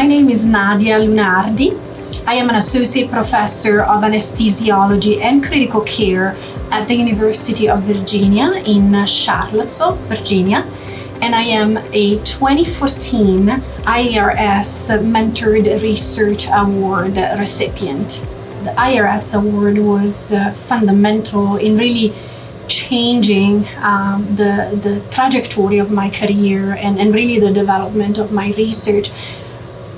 My name is Nadia Lunardi. I am an associate professor of anesthesiology and critical care at the University of Virginia in Charlottesville, Virginia. And I am a 2014 IARS Mentored Research Award recipient. The IARS award was fundamental in really changing the trajectory of my career and really the development of my research.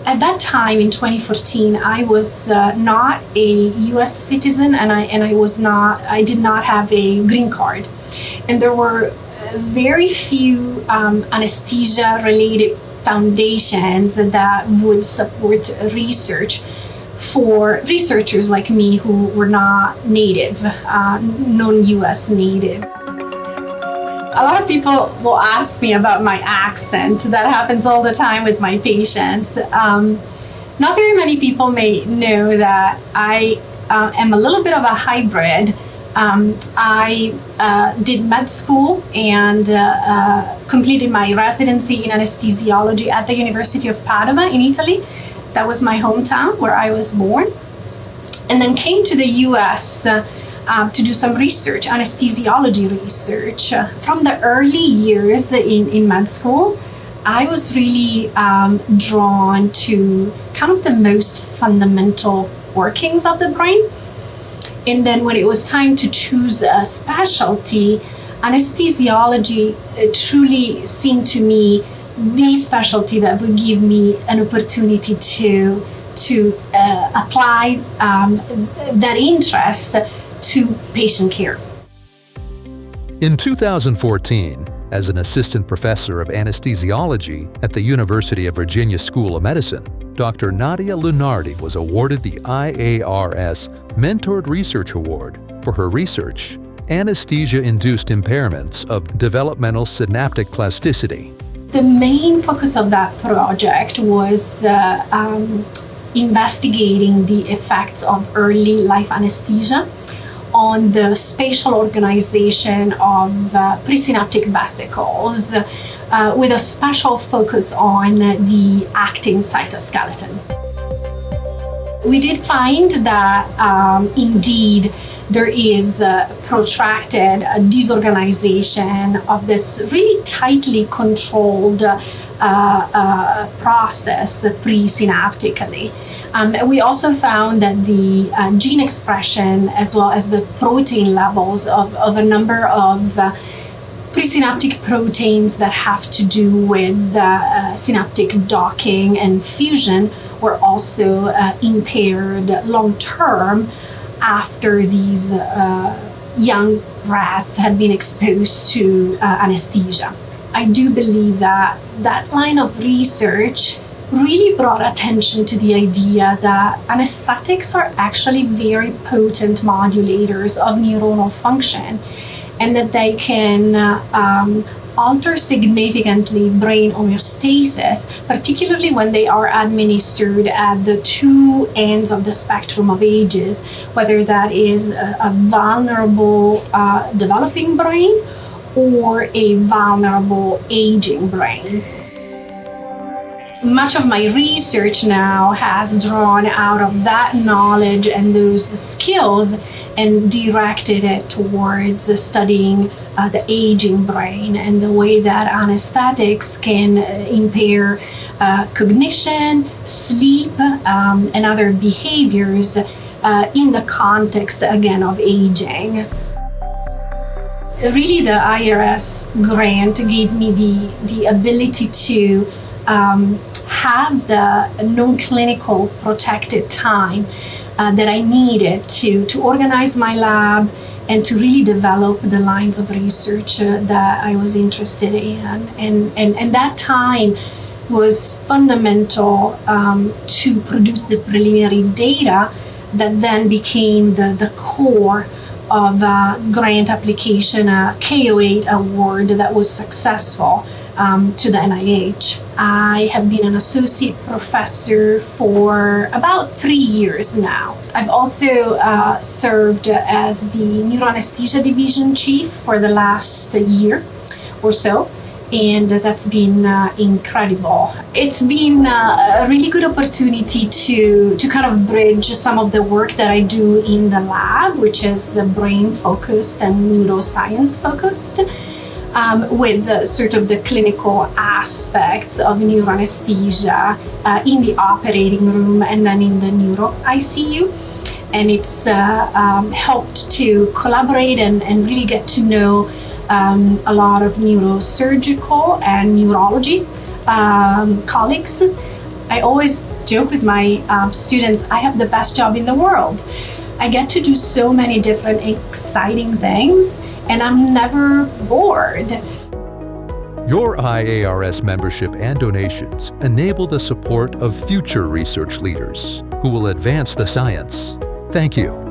At that time in 2014, I was not a U.S. citizen, and I did not have a green card, and there were very few anesthesia-related foundations that would support research for researchers like me who were not native, non-U.S. native. A lot of people will ask me about my accent. That happens all the time with my patients. Not very many people may know that I am a little bit of a hybrid. I did med school and completed my residency in anesthesiology at the University of Padua in Italy. That was my hometown where I was born. And then came to the US to do some research, anesthesiology research. From the early years in med school, I was really drawn to kind of the most fundamental workings of the brain. And then when it was time to choose a specialty, anesthesiology truly seemed to me the specialty that would give me an opportunity to apply that interest to patient care. In 2014, as an assistant professor of anesthesiology at the University of Virginia School of Medicine, Dr. Nadia Lunardi was awarded the IARS Mentored Research Award for her research, Anesthesia-Induced Impairments of Developmental Synaptic Plasticity. The main focus of that project was investigating the effects of early life anesthesia on the spatial organization of presynaptic vesicles, with a special focus on the actin cytoskeleton. We did find that indeed there is protracted disorganization of this really tightly controlled process presynaptically. We also found that the gene expression as well as the protein levels of a number of presynaptic proteins that have to do with synaptic docking and fusion were also impaired long-term after these young rats had been exposed to anesthesia. I do believe that that line of research really brought attention to the idea that anesthetics are actually very potent modulators of neuronal function, and that they can alter significantly brain homeostasis, particularly when they are administered at the two ends of the spectrum of ages, whether that is a vulnerable developing brain or a vulnerable aging brain. Much of my research now has drawn out of that knowledge and those skills and directed it towards studying the aging brain and the way that anesthetics can impair cognition, sleep, and other behaviors in the context, again, of aging. Really, the IARS grant gave me the ability to have the non-clinical protected time that I needed to organize my lab and to really develop the lines of research that I was interested in. And that time was fundamental to produce the preliminary data that then became the core of a grant application, a KO8 award that was successful to the NIH. I have been an associate professor for about 3 years now. I've also served as the neuroanesthesia division chief for the last year or so, and that's been incredible. It's been a really good opportunity to kind of bridge some of the work that I do in the lab, which is brain focused and neuroscience focused, with sort of the clinical aspects of neuroanesthesia in the operating room and then in the neuro ICU. And it's helped to collaborate and really get to know a lot of neurosurgical and neurology colleagues. I always joke with my students, I have the best job in the world. I get to do so many different exciting things, and I'm never bored. Your IARS membership and donations enable the support of future research leaders who will advance the science. Thank you.